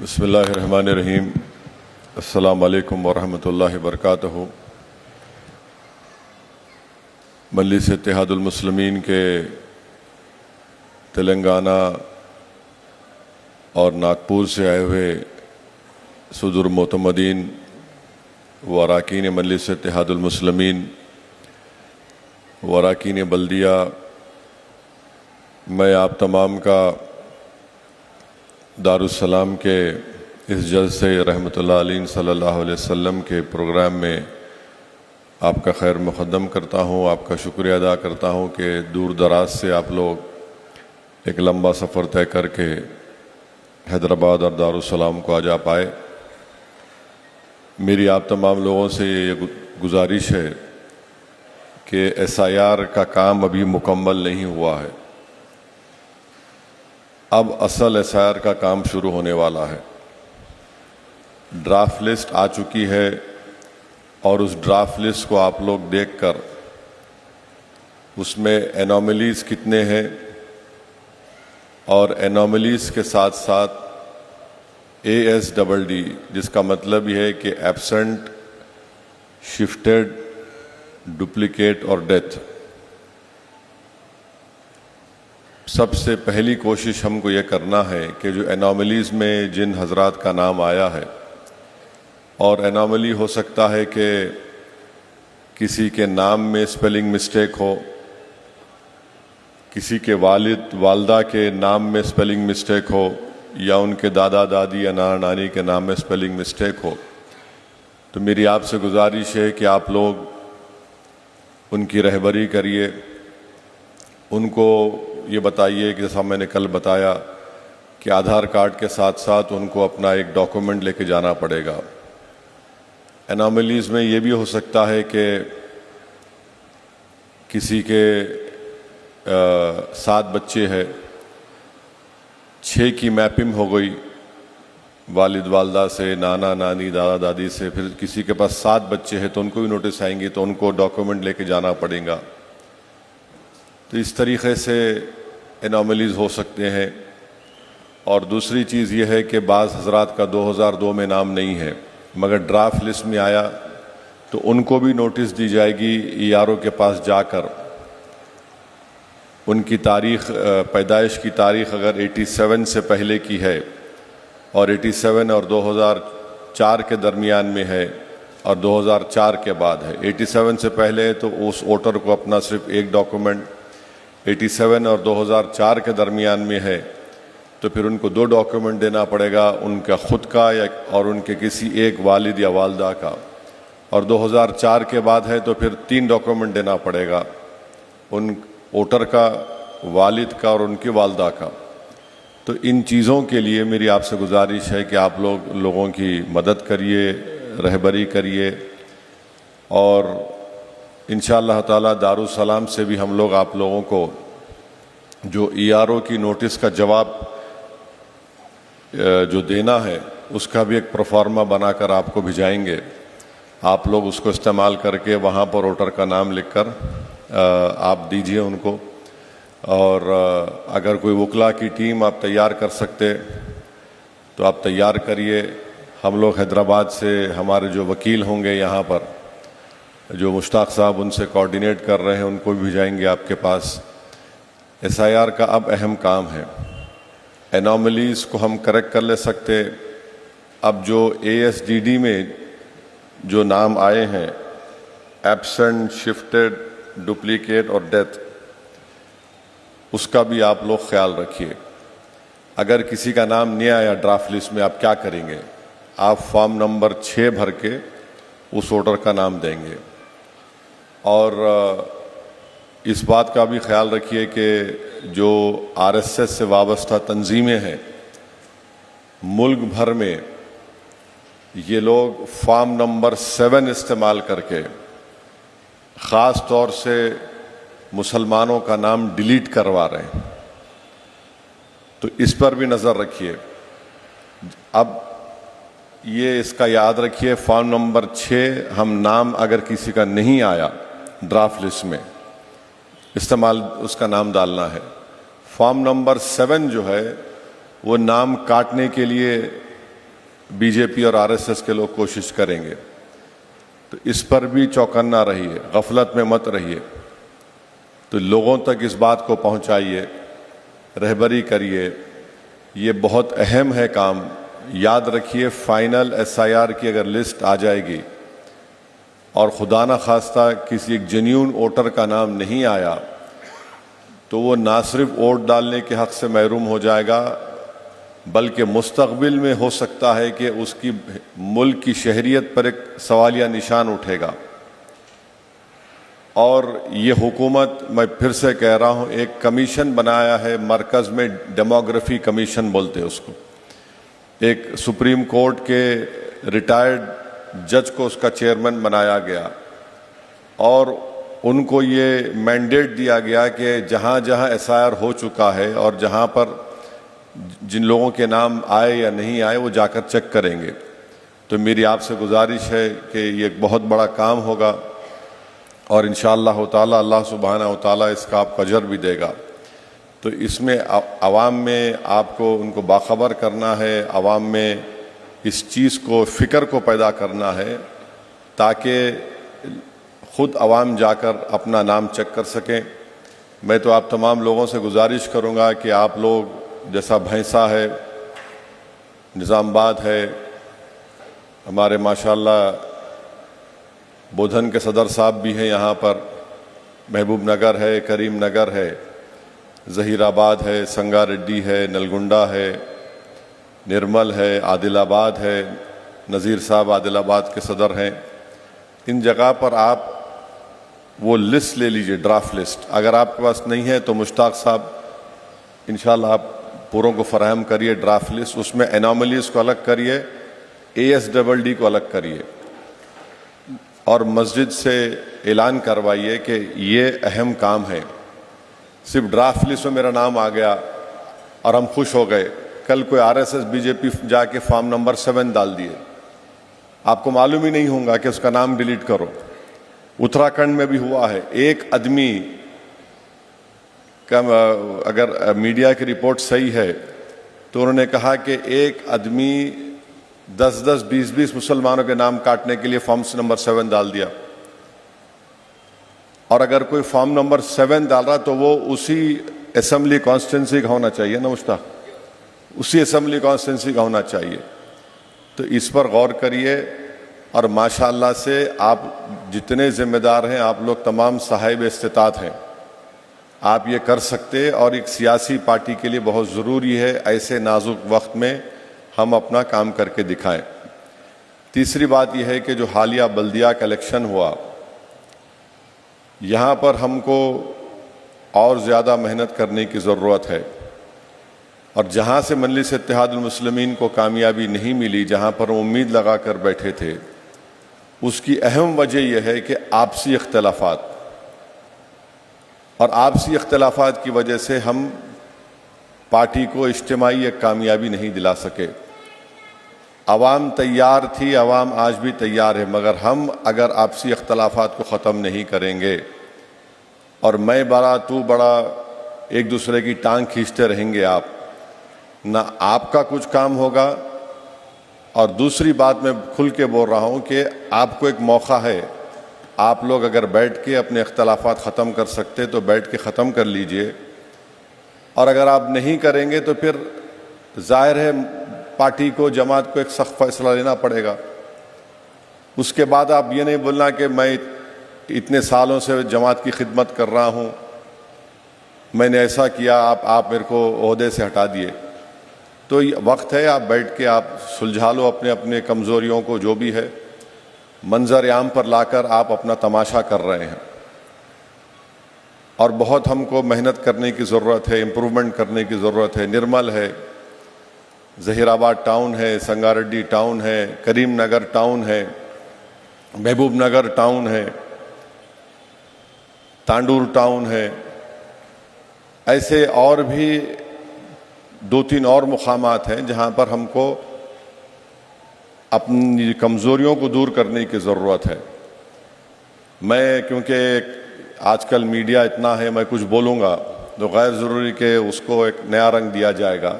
بسم اللہ الرحمن الرحیم۔ السلام علیکم ورحمۃ اللہ وبرکاتہ۔ مجلس اتحاد المسلمین کے تلنگانہ اور ناگپور سے آئے ہوئے صدر معتمدین و اراکین مجلس اتحاد المسلمین و اراکین بلدیہ، میں آپ تمام کا دارالسلام کے اس جلسے رحمۃ اللہ علیہ صلی اللہ علیہ وسلم کے پروگرام میں آپ کا خیر مقدم کرتا ہوں، آپ کا شکریہ ادا کرتا ہوں کہ دور دراز سے آپ لوگ ایک لمبا سفر طے کر کے حیدرآباد اور دارالسلام کو آ پائے۔ میری آپ تمام لوگوں سے یہ گزارش ہے کہ SIR کا کام ابھی مکمل نہیں ہوا ہے، اب اصل SIR کا کام شروع ہونے والا ہے۔ ڈرافٹ لسٹ آ چکی ہے اور اس ڈرافٹ لسٹ کو آپ لوگ دیکھ کر اس میں انوملیز کتنے ہیں اور انوملیز کے ساتھ ساتھ ASDD، جس کا مطلب یہ ہے کہ ایبسنٹ، شفٹڈ، ڈپلیکیٹ اور ڈیتھ، سب سے پہلی کوشش ہم کو یہ کرنا ہے کہ جو انوملیز میں جن حضرات کا نام آیا ہے، اور انوملی ہو سکتا ہے کہ کسی کے نام میں اسپیلنگ مسٹیک ہو، کسی کے والد والدہ کے نام میں اسپیلنگ مسٹیک ہو، یا ان کے دادا دادی یا نانا نانی کے نام میں اسپیلنگ مسٹیک ہو، تو میری آپ سے گزارش ہے کہ آپ لوگ ان کی رہبری کریے، ان کو یہ بتائیے کہ جیسا میں نے کل بتایا کہ آدھار کارڈ کے ساتھ ساتھ ان کو اپنا ایک ڈاکومنٹ لے کے جانا پڑے گا۔ انوملیز میں یہ بھی ہو سکتا ہے کہ کسی کے 7 بچے ہیں، 6 کی میپنگ ہو گئی والد والدہ سے، نانا نانی، دادا دادی سے، پھر کسی کے پاس 7 بچے ہیں تو ان کو بھی نوٹس آئیں گے، تو ان کو ڈاکومنٹ لے کے جانا پڑے گا۔ تو اس طریقے سے انوملیز ہو سکتے ہیں۔ اور دوسری چیز یہ ہے کہ بعض حضرات کا 2002 میں نام نہیں ہے مگر ڈرافٹ لسٹ میں آیا، تو ان کو بھی نوٹس دی جائے گی ERO کے پاس جا کر، ان کی تاریخ، پیدائش کی تاریخ اگر 87 سے پہلے کی ہے اور 87 اور 2004 کے درمیان میں ہے اور 2004 کے بعد ہے، 87 سے پہلے تو اس ووٹر کو اپنا صرف ایک ڈاکومنٹ، 87 اور 2004 کے درمیان میں ہے تو پھر ان کو 2 ڈاکومنٹ دینا پڑے گا، ان کا خود کا اور ان کے کسی ایک والد یا والدہ کا، اور 2004 کے بعد ہے تو پھر 3 ڈاکومنٹ دینا پڑے گا، ان ووٹر کا، والد کا اور ان کی والدہ کا۔ تو ان چیزوں کے لیے میری آپ سے گزارش ہے کہ آپ لوگوں کی مدد کریے، رہبری کریے، اور انشاءاللہ تعالی دارالسلام سے بھی ہم لوگ آپ لوگوں کو جو ERO کی نوٹس کا جواب جو دینا ہے اس کا بھی ایک پروفارما بنا کر آپ کو بھیجائیں گے، آپ لوگ اس کو استعمال کر کے وہاں پر ووٹر کا نام لکھ کر آپ دیجئے ان کو۔ اور اگر کوئی وکلا کی ٹیم آپ تیار کر سکتے تو آپ تیار کریے، ہم لوگ حیدرآباد سے ہمارے جو وکیل ہوں گے یہاں پر، جو مشتاق صاحب ان سے کوارڈینیٹ کر رہے ہیں، ان کو بھی بھیجائیں گے آپ کے پاس۔ SIR کا اب اہم کام ہے، انوملیز کو ہم کریکٹ کر لے سکتے، اب جو ASDD میں جو نام آئے ہیں، ایبسنٹ، شفٹڈ، ڈپلیکیٹ اور ڈیتھ، اس کا بھی آپ لوگ خیال رکھیے۔ اگر کسی کا نام نہیں آیا ڈرافٹ لسٹ میں، آپ کیا کریں گے؟ آپ فارم نمبر 6 بھر کے اس ووٹر کا نام دیں گے۔ اور اس بات کا بھی خیال رکھیے کہ جو RSS سے وابستہ تنظیمیں ہیں ملک بھر میں، یہ لوگ فارم نمبر 7 استعمال کر کے خاص طور سے مسلمانوں کا نام ڈیلیٹ کروا رہے ہیں، تو اس پر بھی نظر رکھیے۔ اب یہ اس کا یاد رکھیے، فارم نمبر 6 ہم نام اگر کسی کا نہیں آیا ڈرافٹ لسٹ میں، استعمال اس کا نام ڈالنا ہے۔ فارم نمبر 7 جو ہے وہ نام کاٹنے کے لیے بی جے پی اور RSS کے لوگ کوشش کریں گے، تو اس پر بھی چوکنا رہیے، غفلت میں مت رہیے، تو لوگوں تک اس بات کو پہنچائیے، رہبری کریے، یہ بہت اہم ہے کام۔ یاد رکھیے فائنل SIR کی اگر لسٹ آ جائے گی اور خدا نہ خواستہ کسی ایک جینیون ووٹر کا نام نہیں آیا تو وہ نہ صرف ووٹ ڈالنے کے حق سے محروم ہو جائے گا بلکہ مستقبل میں ہو سکتا ہے کہ اس کی ملک کی شہریت پر ایک سوالیہ نشان اٹھے گا۔ اور یہ حکومت، میں پھر سے کہہ رہا ہوں، ایک کمیشن بنایا ہے مرکز میں، ڈیموگرافی کمیشن بولتے ہیں اس کو، ایک سپریم کورٹ کے ریٹائرڈ جج کو اس کا چیئرمین بنایا گیا، اور ان کو یہ مینڈیٹ دیا گیا کہ جہاں جہاں SIR ہو چکا ہے اور جہاں پر جن لوگوں کے نام آئے یا نہیں آئے وہ جا کر چیک کریں گے۔ تو میری آپ سے گزارش ہے کہ یہ ایک بہت بڑا کام ہوگا اور انشاءاللہ تعالی اللہ سبحانہ و تعالی اس کا آپ کو اجر بھی دے گا۔ تو اس میں عوام میں آپ کو ان کو باخبر کرنا ہے، عوام میں اس چیز کو، فکر کو پیدا کرنا ہے تاکہ خود عوام جا کر اپنا نام چیک کر سکیں۔ میں تو آپ تمام لوگوں سے گزارش کروں گا کہ آپ لوگ، جیسا بھینسا ہے، نظام آباد ہے، ہمارے ماشاءاللہ بودھن کے صدر صاحب بھی ہیں یہاں پر، محبوب نگر ہے، کریم نگر ہے، ظہیر آباد ہے، سنگا ریڈی ہے، نلگنڈا ہے، نرمل ہے، عادل آباد ہے، نذیر صاحب عادل آباد کے صدر ہیں۔ ان جگہ پر آپ وہ لسٹ لے لیجئے، ڈرافٹ لسٹ، اگر آپ کے پاس نہیں ہے تو مشتاق صاحب انشاءاللہ آپ پوروں کو فراہم کریے ڈرافٹ لسٹ، اس میں انوملیز کو الگ کریے، ASDD کو الگ کریے، اور مسجد سے اعلان کروائیے کہ یہ اہم کام ہے۔ صرف ڈرافٹ لسٹ میں میرا نام آ گیا اور ہم خوش ہو گئے، کل کوئی RSS BJP جا کے فارم نمبر 7 ڈال دیے، آپ کو معلوم ہی نہیں ہوگا کہ اس کا نام ڈیلیٹ کرو۔ اتراکھنڈ میں بھی ہوا ہے، ایک آدمی کا، اگر میڈیا کی رپورٹ صحیح ہے تو انہوں نے کہا کہ ایک آدمی 10-10 20-20 مسلمانوں کے نام کاٹنے کے لیے فارم نمبر 7 ڈال دیا، اور اگر کوئی فارم نمبر 7 ڈال رہا تو وہ اسی اسمبلی کانسٹیٹنسی کا ہونا چاہیے نا مشتاق، اسی اسمبلی کانسٹیٹنسی کا ہونا چاہیے۔ تو اس پر غور کریے، اور ماشاءاللہ سے آپ جتنے ذمہ دار ہیں، آپ لوگ تمام صاحب استطاعت ہیں، آپ یہ کر سکتے، اور ایک سیاسی پارٹی کے لیے بہت ضروری ہے ایسے نازک وقت میں ہم اپنا کام کر کے دکھائیں۔ تیسری بات یہ ہے کہ جو حالیہ بلدیہ کا الیکشن ہوا، یہاں پر ہم کو اور زیادہ محنت کرنے کی ضرورت ہے، اور جہاں سے مجلس اتحاد المسلمین کو کامیابی نہیں ملی، جہاں پر امید لگا کر بیٹھے تھے، اس کی اہم وجہ یہ ہے کہ آپسی اختلافات، اور آپسی اختلافات کی وجہ سے ہم پارٹی کو اجتماعی ایک کامیابی نہیں دلا سکے۔ عوام تیار تھی، عوام آج بھی تیار ہے، مگر ہم اگر آپسی اختلافات کو ختم نہیں کریں گے اور میں بڑا تو بڑا ایک دوسرے کی ٹانگ کھینچتے رہیں گے، نہ آپ کا کچھ کام ہوگا۔ اور دوسری بات میں کھل کے بول رہا ہوں کہ آپ کو ایک موقع ہے، آپ لوگ اگر بیٹھ کے اپنے اختلافات ختم کر سکتے تو بیٹھ کے ختم کر لیجئے، اور اگر آپ نہیں کریں گے تو پھر ظاہر ہے پارٹی کو، جماعت کو ایک سخت فیصلہ لینا پڑے گا۔ اس کے بعد آپ یہ نہیں بولنا کہ میں اتنے سالوں سے جماعت کی خدمت کر رہا ہوں، میں نے ایسا کیا، آپ میرے کو عہدے سے ہٹا دیے۔ تو یہ وقت ہے، آپ بیٹھ کے آپ سلجھا لو اپنے اپنے کمزوریوں کو، جو بھی ہے، منظر عام پر لا کر آپ اپنا تماشا کر رہے ہیں، اور بہت ہم کو محنت کرنے کی ضرورت ہے، امپرومنٹ کرنے کی ضرورت ہے۔ نرمل ہے، ظہیر آباد ٹاؤن ہے، سنگاریڈی ٹاؤن ہے، کریم نگر ٹاؤن ہے، محبوب نگر ٹاؤن ہے، تانڈور ٹاؤن ہے، ایسے اور بھی 2-3 اور مقامات ہیں جہاں پر ہم کو اپنی کمزوریوں کو دور کرنے کی ضرورت ہے۔ میں کیونکہ آج کل میڈیا اتنا ہے، میں کچھ بولوں گا تو غیر ضروری کہ اس کو ایک نیا رنگ دیا جائے گا،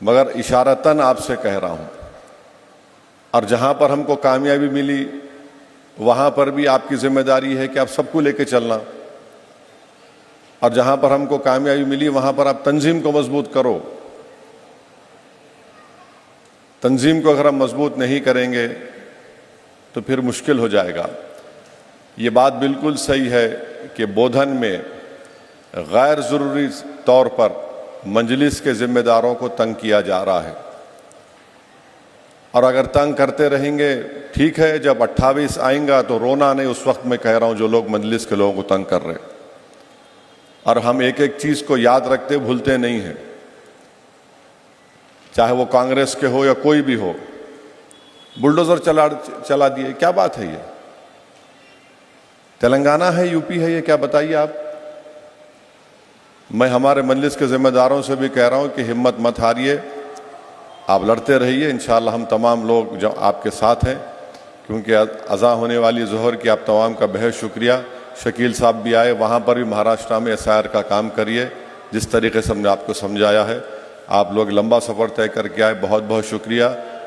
مگر اشارتاً آپ سے کہہ رہا ہوں اور جہاں پر ہم کو کامیابی ملی وہاں پر بھی آپ کی ذمہ داری ہے کہ آپ سب کو لے کے چلنا، اور جہاں پر ہم کو کامیابی ملی وہاں پر آپ تنظیم کو مضبوط کرو۔ تنظیم کو اگر ہم مضبوط نہیں کریں گے تو پھر مشکل ہو جائے گا۔ یہ بات بالکل صحیح ہے کہ بودھن میں غیر ضروری طور پر مجلس کے ذمہ داروں کو تنگ کیا جا رہا ہے، اور اگر تنگ کرتے رہیں گے ٹھیک ہے، جب 28 آئیں گا تو رونا نہیں، اس وقت میں کہہ رہا ہوں جو لوگ مجلس کے لوگوں کو تنگ کر رہے ہیں۔ اور ہم ایک ایک چیز کو یاد رکھتے بھولتے نہیں ہیں، چاہے وہ کانگریس کے ہو یا کوئی بھی ہو، بلڈوزر چلا دیے، کیا بات ہے یہ؟ تلنگانہ ہے، یو پی ہے، یہ کیا بتائیے آپ؟ میں ہمارے مجلس کے ذمہ داروں سے بھی کہہ رہا ہوں کہ ہمت مت ہاریے، آپ لڑتے رہیے، انشاءاللہ ہم تمام لوگ جو آپ کے ساتھ ہیں، کیونکہ اذاں ہونے والی ظہر کی آپ تمام کا بہت شکریہ۔ شکیل صاحب بھی آئے، وہاں پر بھی مہاراشٹر میں ایس آئی آر کا کام کریے جس طریقے سے ہم نے آپ کو سمجھایا ہے۔ آپ لوگ لمبا سفر طے کر کے آئے، بہت بہت شکریہ،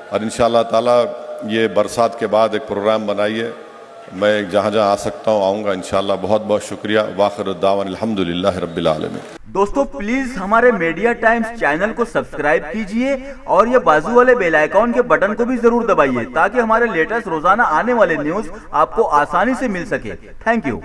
اور انشاءاللہ تعالیٰ یہ برسات کے بعد ایک پروگرام بنائیے، میں جہاں جہاں آ سکتا ہوں آؤں گا انشاءاللہ۔ بہت بہت شکریہ، وآخر الدعوانا الحمدللہ رب العالمین۔ دوستو پلیز ہمارے میڈیا ٹائمز چینل کو سبسکرائب کیجئے اور یہ بازو والے بیل آئیکن کے بٹن کو بھی ضرور دبائیے تاکہ ہمارے لیٹسٹ روزانہ آنے والے نیوز آپ کو آسانی سے مل سکے۔ Thank you.